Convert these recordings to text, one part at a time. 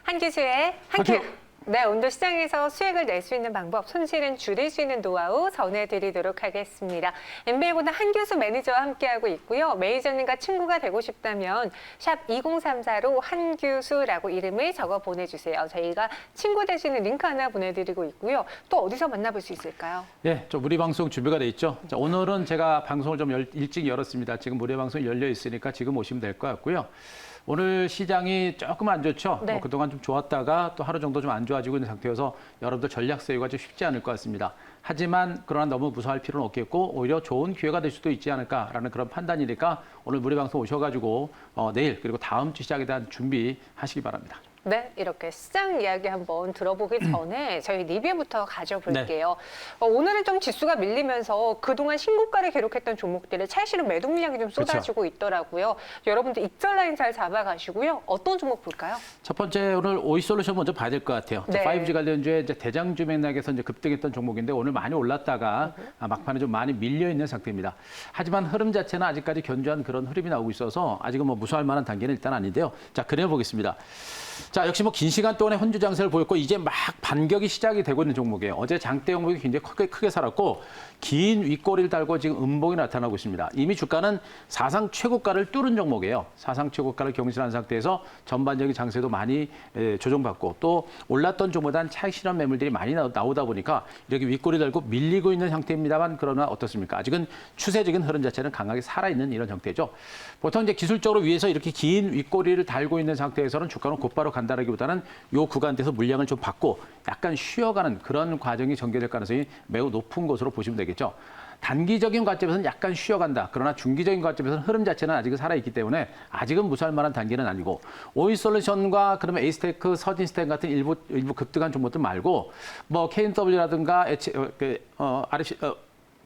한기수의 한큐. 네, 오늘도 시장에서 수익을 낼 수 있는 방법, 손실은 줄일 수 있는 노하우 전해드리도록 하겠습니다. MBA보다 한교수 매니저와 함께하고 있고요. 매니저님과 친구가 되고 싶다면 샵 2034로 한교수라고 이름을 적어 보내주세요. 저희가 친구 되시는 링크 하나 보내드리고 있고요. 또 어디서 만나볼 수 있을까요? 네, 좀 무료 방송 준비가 돼 있죠. 자, 오늘은 제가 방송을 좀 일찍 열었습니다. 지금 무료 방송이 열려 있으니까 지금 오시면 될 것 같고요. 오늘 시장이 조금 안 좋죠. 네. 그동안 좀 좋았다가 또 하루 정도 좀 안 좋아지고 있는 상태여서 여러분들 전략 세우기가 좀 쉽지 않을 것 같습니다. 하지만 그러나 너무 무서워할 필요는 없겠고 오히려 좋은 기회가 될 수도 있지 않을까라는 그런 판단이니까 오늘 무료 방송 오셔가지고 내일 그리고 다음 주 시작에 대한 준비하시기 바랍니다. 네, 이렇게 시장 이야기 한번 들어보기 전에 저희 리뷰부터 가져볼게요. 오늘은 좀 지수가 밀리면서 그동안 신고가를 기록했던 종목들의 찰실은 매도 물량이 좀 쏟아지고 있더라고요. 여러분들 익절 라인 잘 잡아가시고요. 어떤 종목 볼까요? 첫 번째 오늘 오이솔루션 먼저 봐야 될 것 같아요. 네. 5G 관련주에 이제 대장주 맥락에서 이제 급등했던 종목인데 오늘 많이 올랐다가 막판에 좀 많이 밀려 있는 상태입니다. 하지만 흐름 자체는 아직까지 견조한 그런 흐름이 나오고 있어서 아직은 뭐 무서워할 만한 단계는 일단 아닌데요. 자, 그려보겠습니다. 자, 역시 뭐 긴 시간 동안의 혼주 장세를 보였고 이제 막 반격이 시작이 되고 있는 종목이에요. 어제 장대 종목이 굉장히 크게 살았고 긴 윗꼬리를 달고 지금 음봉이 나타나고 있습니다. 이미 주가는 사상 최고가를 뚫은 종목이에요. 사상 최고가를 경신한 상태에서 전반적인 장세도 많이 조정받고 또 올랐던 종보다는 차익 실현 매물들이 많이 나오다 보니까 이렇게 윗꼬리 달고 밀리고 있는 상태입니다만 그러나 어떻습니까? 아직은 추세적인 흐름 자체는 강하게 살아있는 이런 형태죠. 보통 이제 기술적으로 위에서 이렇게 긴 윗꼬리를 달고 있는 상태에서는 주가는 곧바로 간다라기보다는 요 구간대에서 물량을 좀 받고 약간 쉬어가는 그런 과정이 전개될 가능성이 매우 높은 것으로 보시면 되겠죠. 단기적인 관점에서는 약간 쉬어간다. 그러나 중기적인 관점에서는 흐름 자체는 아직은 살아있기 때문에 아직은 무시할 만한 단계는 아니고 오이솔루션과 그러면 에이스테크, 서진스텐 같은 일부 급등한 종목들 말고 뭐 KNW라든가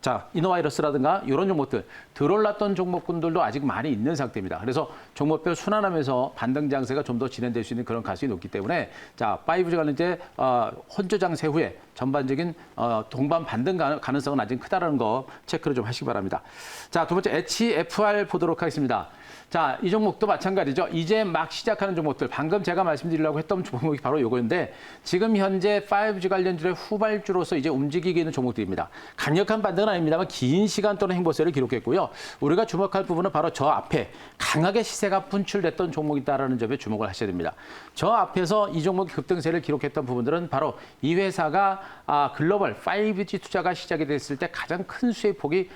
자, 이노바이러스라든가 이런 종목들, 들어올랐던 종목군들도 아직 많이 있는 상태입니다. 그래서 종목별 순환하면서 반등 장세가 좀 더 진행될 수 있는 그런 가능성이 높기 때문에 자, 5G 관련제 혼조 장세 후에 전반적인 동반 반등 가능성은 아직 크다라는 거 체크를 좀 하시기 바랍니다. 자, 두 번째 HFR 보도록 하겠습니다. 자, 이 종목도 마찬가지죠. 이제 막 시작하는 종목들. 방금 제가 말씀드리려고 했던 종목이 바로 이거인데 지금 현재 5G 관련주의 후발주로서 이제 움직이고 있는 종목들입니다. 강력한 반등은 아닙니다만 긴 시간 동안 행보세를 기록했고요. 우리가 주목할 부분은 바로 저 앞에 강하게 시세가 분출됐던 종목이다라는 점에 주목을 하셔야 됩니다. 저 앞에서 이 종목이 급등세를 기록했던 부분들은 바로 이 회사가 글로벌 5G 투자가 시작이 됐을 때 가장 큰 수익폭이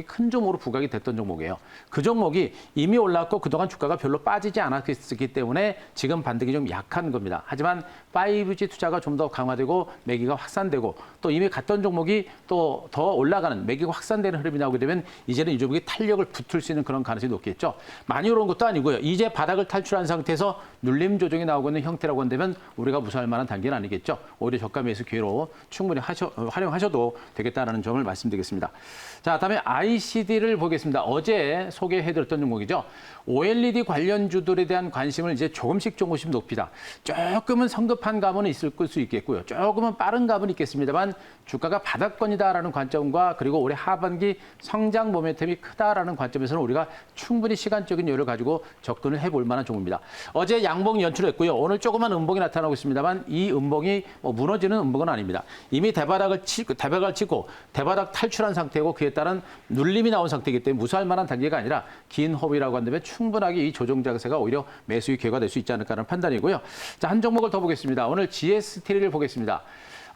큰 종목으로 부각이 됐던 종목이에요. 그 종목이 이미 올랐고 그동안 주가가 별로 빠지지 않았기 때문에 지금 반등이 좀 약한 겁니다. 하지만 5G 투자가 좀 더 강화되고 매기가 확산되고 또 이미 갔던 종목이 또 더 올라가는 매기가 확산되는 흐름이 나오게 되면 이제는 이 종목이 탄력을 붙을 수 있는 그런 가능성이 높겠죠. 많이 오른 것도 아니고요. 이제 바닥을 탈출한 상태에서 눌림 조정이 나오고 있는 형태라고 한다면 우리가 무서워할 만한 단계는 아니겠죠. 오히려 저가 매수 기회로 충분히 활용하셔도 되겠다는 점을 말씀드리겠습니다. 자, 다음에 ICD를 보겠습니다. 어제 소개해드렸던 종목이죠. OLED 관련주들에 대한 관심을 이제 조금씩 높이다. 조금은 성급한 감은 있을 수 있겠고요. 조금은 빠른 감은 있겠습니다만 주가가 바닥권이다라는 관점과 그리고 올해 하반기 성장 모멘텀이 크다라는 관점에서는 우리가 충분히 시간적인 여유를 가지고 접근을 해볼 만한 종목입니다. 어제 양봉 연출했고요. 오늘 조그만 음봉이 나타나고 있습니다만 이 음봉이 무너지는 음봉은 아닙니다. 이미 대바닥을 치고 대바닥 탈출한 상태고 그에 따른 눌림이 나온 상태이기 때문에 무시할 만한 단계가 아니라 긴 호흡이라고 한다면 충분하게 이 조정 장세가 오히려 매수의 기회가 될 수 있지 않을까 하는 판단이고요. 자, 한 종목을 더 보겠습니다. 오늘 GST를 보겠습니다.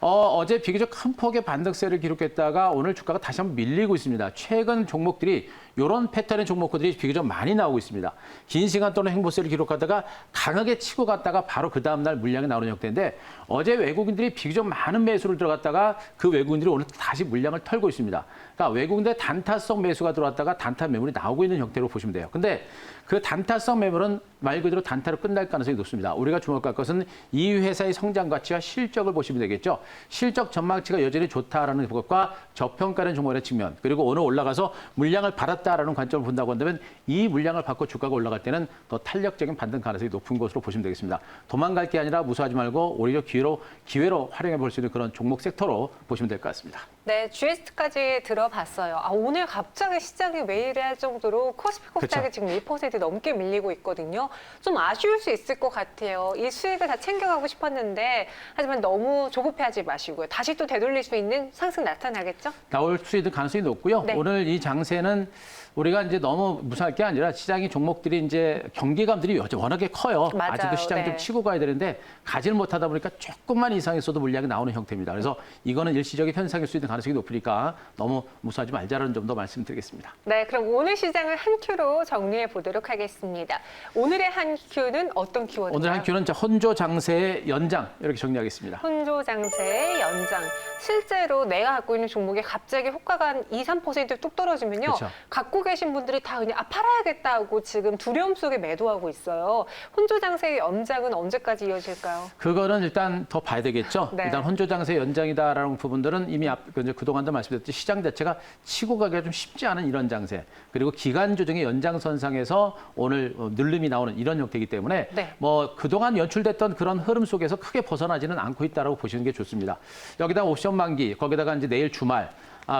어제 비교적 큰 폭의 반등세를 기록했다가 오늘 주가가 다시 한번 밀리고 있습니다. 최근 종목들이 이런 패턴의 종목들이 비교적 많이 나오고 있습니다. 긴 시간 동안 행보세를 기록하다가 강하게 치고 갔다가 바로 그 다음날 물량이 나오는 형태인데 어제 외국인들이 비교적 많은 매수를 들어갔다가 그 외국인들이 오늘 다시 물량을 털고 있습니다. 그러니까 외국인들 단타성 매수가 들어왔다가 단타 매물이 나오고 있는 형태로 보시면 돼요. 근데 그 단타성 매물은 말 그대로 단타로 끝날 가능성이 높습니다. 우리가 주목할 것은 이 회사의 성장 가치와 실적을 보시면 되겠죠. 실적 전망치가 여전히 좋다라는 것과 저평가된 종목의 측면 그리고 오늘 올라가서 물량을 받았다라는 관점을 본다고 한다면 이 물량을 받고 주가가 올라갈 때는 더 탄력적인 반등 가능성이 높은 것으로 보시면 되겠습니다. 도망갈 게 아니라 무서워하지 말고 오히려 기회로 활용해 볼 수 있는 그런 종목 섹터로 보시면 될 것 같습니다. 네, GS까지 들어봤어요. 오늘 갑자기 시장이 왜 이래 할 정도로 코스피 코스닥이 그쵸. 지금 1% 넘게 밀리고 있거든요. 좀 아쉬울 수 있을 것 같아요. 이 수익을 다 챙겨가고 싶었는데 하지만 너무 조급해하지 마시고요. 다시 또 되돌릴 수 있는 상승 나타나겠죠? 나올 수 있는 가능성이 높고요. 네. 오늘 이 장세는 우리가 이제 너무 무사할 게 아니라 시장이 종목들이 이제 경계감들이 워낙에 커요. 맞아요. 아직도 시장이 네. 좀 치고 가야 되는데 가지를 못하다 보니까 조금만 이상했어도 물량이 나오는 형태입니다. 그래서 이거는 일시적인 현상일 수 있는 가능성이 높으니까 너무 무사하지 말자라는 점도 말씀드리겠습니다. 네, 그럼 오늘 시장을 한 큐로 정리해 보도록 하겠습니다. 오늘의 한 큐는 어떤 키워드인가요? 오늘 한 큐는 혼조 장세의 연장 이렇게 정리하겠습니다. 혼조 장세 연장. 실제로 내가 갖고 있는 종목에 갑자기 호가가 한 2, 3%뚝 떨어지면요. 그렇죠. 갖고 계신 분들이 다 그냥 팔아야겠다 하고 지금 두려움 속에 매도하고 있어요. 혼조 장세의 연장은 언제까지 이어질까요? 그거는 일단 더 봐야 되겠죠. 네. 일단 혼조 장세 연장이다라는 부분들은 이미 그동안도 말씀드렸듯이 시장 자체가 치고 가기가 좀 쉽지 않은 이런 장세. 그리고 기간 조정의 연장선상에서 오늘 늘림이 나오는 이런 형태이기 때문에 네. 뭐 그동안 연출됐던 그런 흐름 속에서 크게 벗어나지는 않고 있다라고 보시는 게 좋습니다. 여기다 옵션 만기, 거기다가 이제 내일 주말,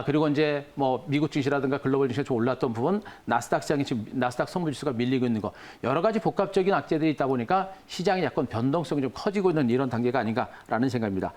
그리고 이제 뭐 미국 증시라든가 글로벌 증시가 좀 올랐던 부분, 나스닥 시장이 지금 나스닥 선물지수가 밀리고 있는 거, 여러 가지 복합적인 악재들이 있다 보니까 시장이 약간 변동성이 좀 커지고 있는 이런 단계가 아닌가라는 생각입니다.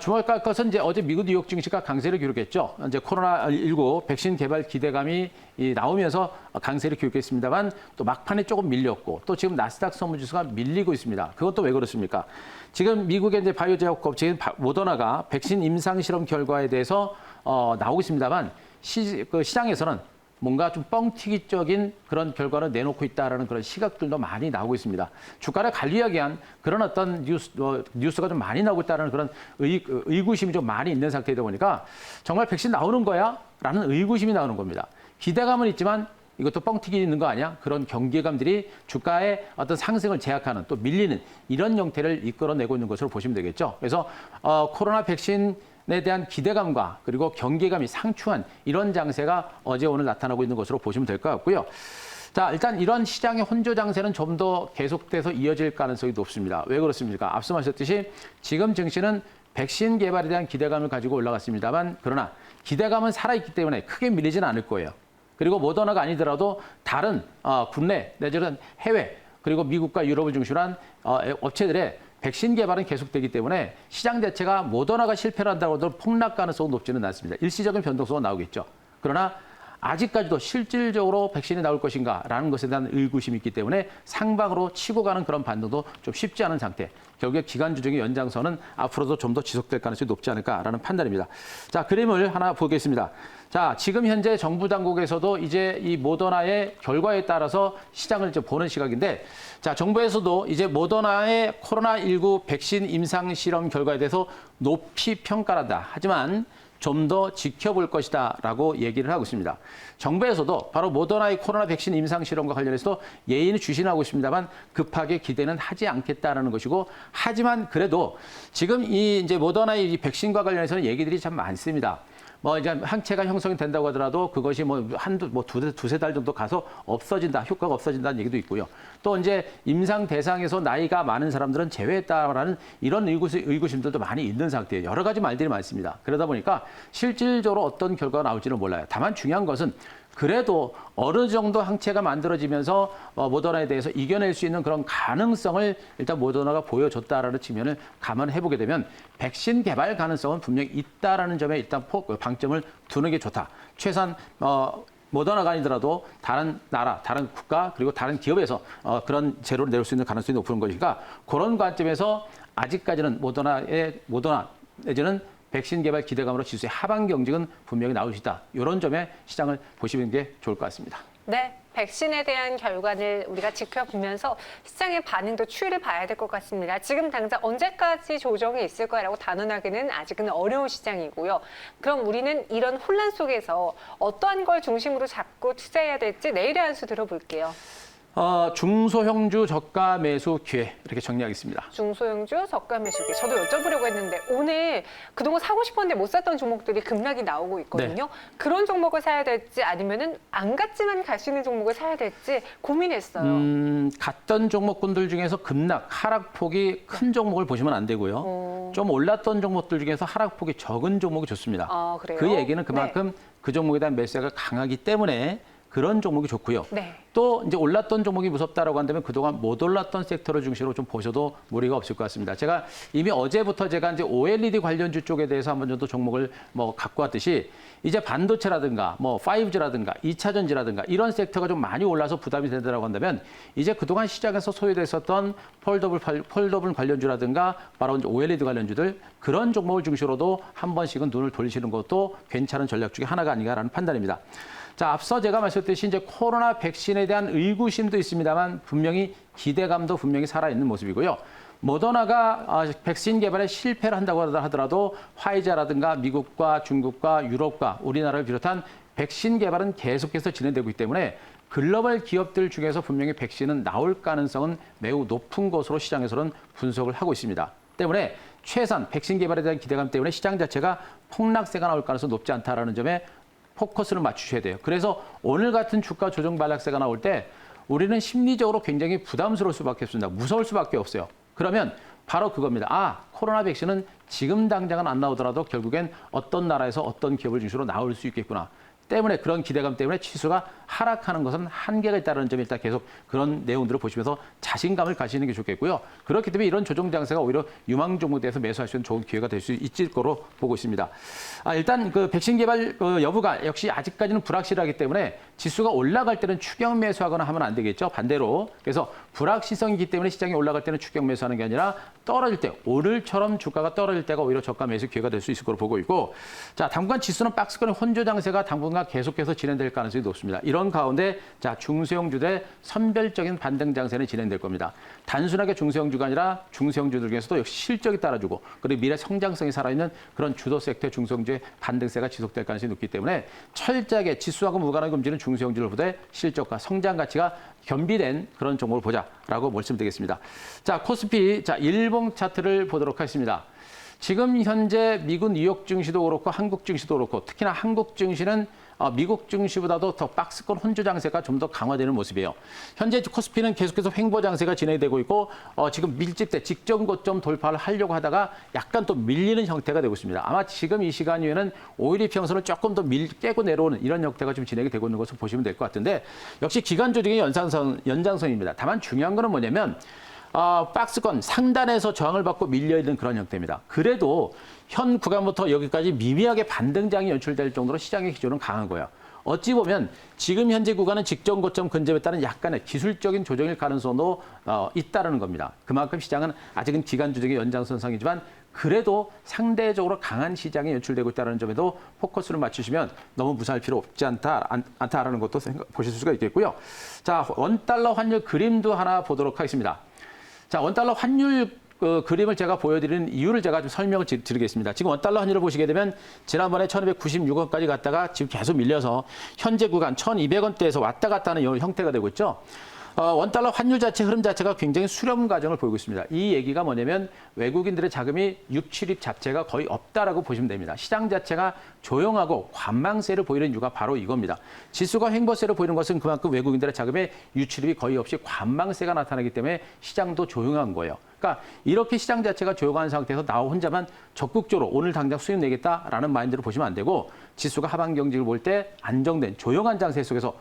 주목할 것은 이제 어제 미국 뉴욕 증시가 강세를 기록했죠. 이제 코로나19 백신 개발 기대감이 나오면서 강세를 기록했습니다만 또 막판에 조금 밀렸고 또 지금 나스닥 선물지수가 밀리고 있습니다. 그것도 왜 그렇습니까? 지금 미국의 이제 바이오 제약 업체인 모더나가 백신 임상 실험 결과에 대해서 나오고 있습니다만 시장에서는 뭔가 좀 뻥튀기적인 그런 결과를 내놓고 있다라는 그런 시각들도 많이 나오고 있습니다. 주가를 관리하기 위한 그런 어떤 뉴스가 좀 많이 나오고 있다는 그런 의구심이 좀 많이 있는 상태이다 보니까 정말 백신 나오는 거야? 라는 의구심이 나오는 겁니다. 기대감은 있지만 이것도 뻥튀기 있는 거 아니야? 그런 경계감들이 주가의 어떤 상승을 제약하는 또 밀리는 이런 형태를 이끌어내고 있는 것으로 보시면 되겠죠. 그래서 코로나 백신에 대한 기대감과 그리고 경계감이 상충한 이런 장세가 어제 오늘 나타나고 있는 것으로 보시면 될 것 같고요. 자, 일단 이런 시장의 혼조 장세는 좀 더 계속돼서 이어질 가능성이 높습니다. 왜 그렇습니까? 앞서 말씀드렸듯이 지금 증시는 백신 개발에 대한 기대감을 가지고 올라갔습니다만 그러나 기대감은 살아있기 때문에 크게 밀리지는 않을 거예요. 그리고 모더나가 아니더라도 다른 국내 내지는 해외 그리고 미국과 유럽을 중심으로 한 업체들의 백신 개발은 계속되기 때문에 시장 자체가 모더나가 실패를 한다고 해도 폭락 가능성은 높지는 않습니다. 일시적인 변동성은 나오겠죠. 그러나 아직까지도 실질적으로 백신이 나올 것인가라는 것에 대한 의구심이 있기 때문에 상방으로 치고 가는 그런 반등도 좀 쉽지 않은 상태. 결국에 기간 조정의 연장선은 앞으로도 좀 더 지속될 가능성이 높지 않을까라는 판단입니다. 자, 그림을 하나 보겠습니다. 자, 지금 현재 정부 당국에서도 이제 이 모더나의 결과에 따라서 시장을 이제 보는 시각인데, 자, 정부에서도 이제 모더나의 코로나19 백신 임상 실험 결과에 대해서 높이 평가한다. 하지만 좀 더 지켜볼 것이다라고 얘기를 하고 있습니다. 정부에서도 바로 모더나의 코로나 백신 임상 실험과 관련해서 예의는 주신하고 있습니다만 급하게 기대는 하지 않겠다라는 것이고, 하지만 그래도 지금 이 이제 모더나의 이 백신과 관련해서는 얘기들이 참 많습니다. 뭐 이제 항체가 형성이 된다고 하더라도 그것이 두세 달 정도 가서 없어진다, 효과가 없어진다는 얘기도 있고요. 또 이제 임상 대상에서 나이가 많은 사람들은 제외했다라는 이런 의구심들도 많이 있는 상태예요. 여러 가지 말들이 많습니다. 그러다 보니까 실질적으로 어떤 결과가 나올지는 몰라요. 다만 중요한 것은 그래도 어느 정도 항체가 만들어지면서 모더나에 대해서 이겨낼 수 있는 그런 가능성을 일단 모더나가 보여줬다라는 측면을 감안해 보게 되면 백신 개발 가능성은 분명히 있다라는 점에 일단 방점을 두는 게 좋다. 최소한 모더나가 아니더라도 다른 나라, 다른 국가 그리고 다른 기업에서 그런 재료를 내올 수 있는 가능성이 높은 것이니까 그런 관점에서 아직까지는 모더나 내지는 백신 개발 기대감으로 지수의 하반 경직은 분명히 나올 수 있다. 이런 점에 시장을 보시는 게 좋을 것 같습니다. 네, 백신에 대한 결과를 우리가 지켜보면서 시장의 반응도 추이를 봐야 될 것 같습니다. 지금 당장 언제까지 조정이 있을 거라고 단언하기는 아직은 어려운 시장이고요. 그럼 우리는 이런 혼란 속에서 어떠한 걸 중심으로 잡고 투자해야 될지 내일의 한 수 들어볼게요. 중소형주 저가 매수 기회 이렇게 정리하겠습니다. 중소형주 저가 매수기. 저도 여쭤보려고 했는데 오늘 그동안 사고 싶었는데 못 샀던 종목들이 급락이 나오고 있거든요. 네. 그런 종목을 사야 될지 아니면은 안 갔지만 갈 수 있는 종목을 사야 될지 고민했어요. 갔던 종목군들 중에서 급락, 하락폭이 큰 종목을 보시면 안 되고요. 좀 올랐던 종목들 중에서 하락폭이 적은 종목이 좋습니다. 아, 그래요? 그 얘기는 그만큼 그 종목에 대한 매수가 강하기 때문에 그런 종목이 좋고요. 네. 또 이제 올랐던 종목이 무섭다라고 한다면 그동안 못 올랐던 섹터를 중심으로 좀 보셔도 무리가 없을 것 같습니다. 제가 이미 어제부터 제가 이제 OLED 관련주 쪽에 대해서 한번 정도 종목을 갖고 왔듯이 이제 반도체라든가 5G라든가 2차 전지라든가 이런 섹터가 좀 많이 올라서 부담이 된다라고 한다면 이제 그동안 시장에서 소외됐었던 폴더블 관련주라든가 바로 이제 OLED 관련주들 그런 종목을 중심으로도 한 번씩은 눈을 돌리시는 것도 괜찮은 전략 중에 하나가 아닌가라는 판단입니다. 자, 앞서 제가 말씀드렸듯이 이제 코로나 백신에 대한 의구심도 있습니다만 분명히 기대감도 분명히 살아있는 모습이고요. 모더나가 백신 개발에 실패를 한다고 하더라도 화이자라든가 미국과 중국과 유럽과 우리나라를 비롯한 백신 개발은 계속해서 진행되고 있기 때문에 글로벌 기업들 중에서 분명히 백신은 나올 가능성은 매우 높은 것으로 시장에서는 분석을 하고 있습니다. 때문에 최소한 백신 개발에 대한 기대감 때문에 시장 자체가 폭락세가 나올 가능성이 높지 않다라는 점에 포커스를 맞추셔야 돼요. 그래서 오늘 같은 주가 조정 반락세가 나올 때 우리는 심리적으로 굉장히 부담스러울 수밖에 없습니다. 무서울 수밖에 없어요. 그러면 바로 그겁니다. 코로나 백신은 지금 당장은 안 나오더라도 결국엔 어떤 나라에서 어떤 기업을 중심으로 나올 수 있겠구나. 때문에 그런 기대감 때문에 지수가 하락하는 것은 한계가 있다는 점을 일단 계속 그런 내용들을 보시면서 자신감을 가지는 게 좋겠고요. 그렇기 때문에 이런 조정 장세가 오히려 유망 종목에 대해서 매수할 수 있는 좋은 기회가 될 수 있을 거로 보고 있습니다. 일단 그 백신 개발 여부가 역시 아직까지는 불확실하기 때문에 지수가 올라갈 때는 추격 매수하거나 하면 안 되겠죠. 반대로. 그래서 불확실성이기 때문에 시장이 올라갈 때는 추격 매수하는 게 아니라 떨어질 때 오늘처럼 주가가 떨어질 때가 오히려 저가 매수 기회가 될 수 있을 거로 보고 있고 자, 당분간 지수는 박스권의 혼조 장세가 당분간 계속해서 진행될 가능성이 높습니다. 이런 가운데 자, 중소형주들의 선별적인 반등 장세는 진행될 겁니다. 단순하게 중소형주가 아니라 중소형주들 중에서도 역시 실적이 따라주고 그리고 미래 성장성이 살아있는 그런 주도 섹터의 중소형주의 반등세가 지속될 가능성이 높기 때문에 철저하게 지수하고 무관하게 움직이는 중소형주를 보되 실적과 성장 가치가 겸비된 그런 종목을 보자라고 말씀드리겠습니다. 자, 코스피 자, 일봉 차트를 보도록 하겠습니다. 지금 현재 미국 뉴욕 증시도 그렇고 한국 증시도 그렇고 특히나 한국 증시는 미국 증시보다도 더 박스권 혼조 장세가 좀 더 강화되는 모습이에요. 현재 코스피는 계속해서 횡보 장세가 진행되고 있고 지금 밀집돼 직전 고점 돌파를 하려고 하다가 약간 또 밀리는 형태가 되고 있습니다. 아마 지금 이 시간 이후에는 오일이 평선을 조금 더 깨고 내려오는 이런 형태가 좀 진행이 되고 있는 것을 보시면 될 것 같은데 역시 기간 조정의 연장선입니다. 다만 중요한 거는 뭐냐면 박스권 상단에서 저항을 받고 밀려있는 그런 형태입니다. 그래도 현 구간부터 여기까지 미미하게 반등장이 연출될 정도로 시장의 기조는 강한 거예요. 어찌 보면 지금 현재 구간은 직전 고점 근접에 따른 약간의 기술적인 조정일 가능성도 있다는 겁니다. 그만큼 시장은 아직은 기간 조정의 연장선상이지만 그래도 상대적으로 강한 시장이 연출되고 있다는 점에도 포커스를 맞추시면 너무 무사할 필요 없지 않다라는 것도 보실 수가 있겠고요. 자, 원달러 환율 그림도 하나 보도록 하겠습니다. 자, 원달러 환율 그림을 제가 보여드리는 이유를 제가 좀 설명을 드리겠습니다. 지금 원달러 환율을 보시게 되면 지난번에 1296원까지 갔다가 지금 계속 밀려서 현재 구간 1200원대에서 왔다 갔다 하는 형태가 되고 있죠. 원달러 환율 자체 흐름 자체가 굉장히 수렴 과정을 보이고 있습니다. 이 얘기가 뭐냐면 외국인들의 자금이 유출입 자체가 거의 없다라고 보시면 됩니다. 시장 자체가 조용하고 관망세를 보이는 이유가 바로 이겁니다. 지수가 횡보세를 보이는 것은 그만큼 외국인들의 자금의 유출입이 거의 없이 관망세가 나타나기 때문에 시장도 조용한 거예요. 그러니까 이렇게 시장 자체가 조용한 상태에서 나 혼자만 적극적으로 오늘 당장 수익 내겠다라는 마인드로 보시면 안 되고 지수가 하반 경직을 볼 때 안정된 조용한 장세 속에서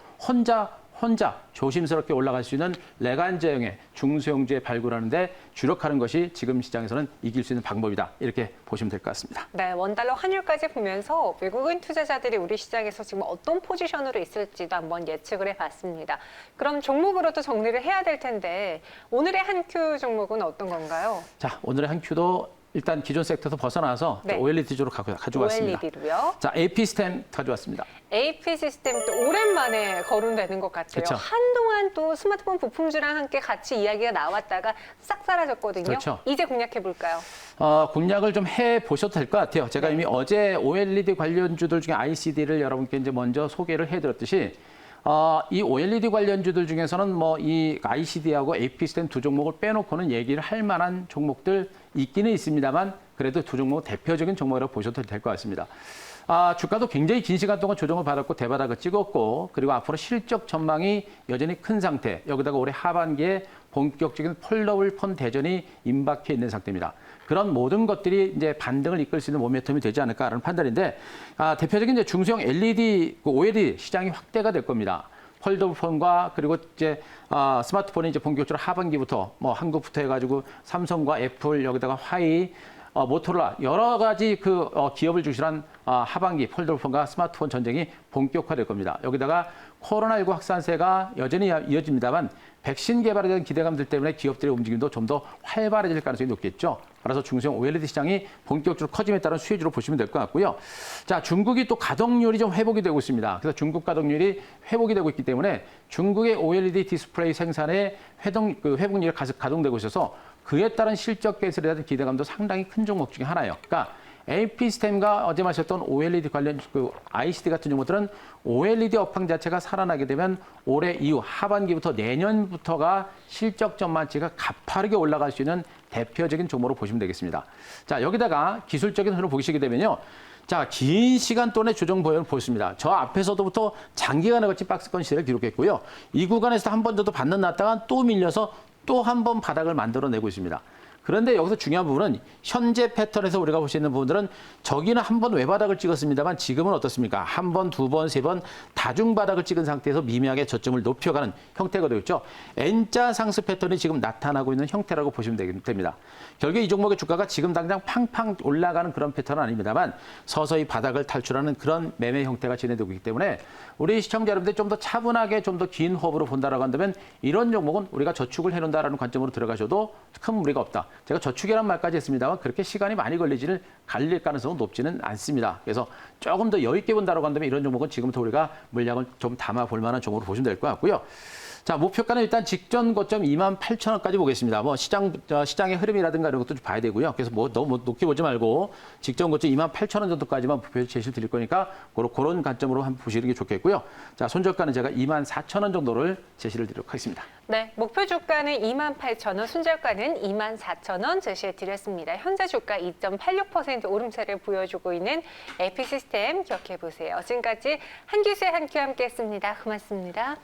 혼자 조심스럽게 올라갈 수 있는 레간제형의 중소형주에 발굴하는데 주력하는 것이 지금 시장에서는 이길 수 있는 방법이다. 이렇게 보시면 될 것 같습니다. 네, 원달러 환율까지 보면서 외국인 투자자들이 우리 시장에서 지금 어떤 포지션으로 있을지도 한번 예측을 해봤습니다. 그럼 종목으로도 정리를 해야 될 텐데 오늘의 한 큐 종목은 어떤 건가요? 자, 오늘의 한 큐도 일단 기존 섹터에서 벗어나서 네. OLED 쪽으로 가져왔습니다. OLED로요? 자, AP 시스템 가져왔습니다. AP 시스템도 오랜만에 거론되는 것 같아요. 그렇죠. 한동안 또 스마트폰 부품주랑 함께 같이 이야기가 나왔다가 싹 사라졌거든요. 그렇죠. 이제 공략해 볼까요? 공략을 좀 해보셔도 될 것 같아요. 제가 이미 어제 OLED 관련주들 중에 ICD를 여러분께 이제 먼저 소개를 해드렸듯이 이 OLED 관련주들 중에서는 뭐 이 ICD하고 AP 시스템 두 종목을 빼놓고는 얘기를 할 만한 종목들 있기는 있습니다만 그래도 두 종목 대표적인 종목이라고 보셔도 될 것 같습니다. 주가도 굉장히 긴 시간 동안 조정을 받았고 대바닥을 찍었고 그리고 앞으로 실적 전망이 여전히 큰 상태. 여기다가 올해 하반기에 본격적인 폴더블 펀 대전이 임박해 있는 상태입니다. 그런 모든 것들이 이제 반등을 이끌 수 있는 모멘텀이 되지 않을까라는 판단인데 대표적인 이제 중소형 LED, OLED 시장이 확대가 될 겁니다. 폴더블 폰과 그리고 이제 스마트폰이 이제 본격적으로 하반기부터 뭐 한국부터 해가지고 삼성과 애플 여기다가 화웨이 모토로라 여러 가지 기업을 중심한 하반기 폴더폰과 스마트폰 전쟁이 본격화될 겁니다. 여기다가 코로나19 확산세가 여전히 이어집니다만 백신 개발에 대한 기대감들 때문에 기업들의 움직임도 좀 더 활발해질 가능성이 높겠죠. 따라서 중소형 OLED 시장이 본격적으로 커짐에 따른 수혜주로 보시면 될 것 같고요. 자, 중국이 또 가동률이 좀 회복이 되고 있습니다. 그래서 중국 가동률이 회복이 되고 있기 때문에 중국의 OLED 디스플레이 생산에 회복률이 가동되고 있어서 그에 따른 실적 개선에 대한 기대감도 상당히 큰 종목 중에 하나예요. 그러니까 AP 시스템과 어제 마셨던 OLED 관련 ICD 같은 종목들은 OLED 업황 자체가 살아나게 되면 올해 이후 하반기부터 내년부터가 실적 전망치가 가파르게 올라갈 수 있는 대표적인 종목으로 보시면 되겠습니다. 자, 여기다가 기술적인 흐름 보시게 되면요. 자, 긴 시간 동안의 조정 보여를 보였습니다. 저 앞에서부터 장기간에 걸친 박스권 시세를 기록했고요. 이 구간에서 한 번 정도 반등 났다가 또 밀려서 또 한 번 바닥을 만들어내고 있습니다. 그런데 여기서 중요한 부분은 현재 패턴에서 우리가 볼 수 있는 부분들은 저기는 한 번 외바닥을 찍었습니다만 지금은 어떻습니까? 한 번, 두 번, 세 번 다중바닥을 찍은 상태에서 미미하게 저점을 높여가는 형태가 되었죠. N자 상승 패턴이 지금 나타나고 있는 형태라고 보시면 됩니다. 결국 이 종목의 주가가 지금 당장 팡팡 올라가는 그런 패턴은 아닙니다만 서서히 바닥을 탈출하는 그런 매매 형태가 진행되고 있기 때문에 우리 시청자 여러분들 좀 더 차분하게 좀 더 긴 호흡으로 본다라고 한다면 이런 종목은 우리가 저축을 해놓는다라는 관점으로 들어가셔도 큰 무리가 없다. 제가 저축이란 말까지 했습니다만 그렇게 시간이 많이 갈릴 가능성은 높지는 않습니다. 그래서 조금 더 여유 있게 본다라고 한다면 이런 종목은 지금부터 우리가 물량을 좀 담아 볼 만한 종목으로 보시면 될 것 같고요. 자, 목표가는 일단 직전 고점 28,000원까지 보겠습니다. 뭐 시장의 흐름이라든가 이런 것도 좀 봐야 되고요. 그래서 뭐 너무 높게 보지 말고 직전 고점 28,000원 정도까지만 목표 제시를 드릴 거니까 그런 관점으로 한번 보시는 게 좋겠고요. 자, 손절가는 제가 24,000원 정도를 제시를 드리도록 하겠습니다. 네, 목표 주가는 28,000원, 순저가는 24,000원 제시해 드렸습니다. 현재 주가 2.86% 오름세를 보여주고 있는 AP 시스템 기억해 보세요. 지금까지 한기수의 한큐 함께했습니다. 고맙습니다.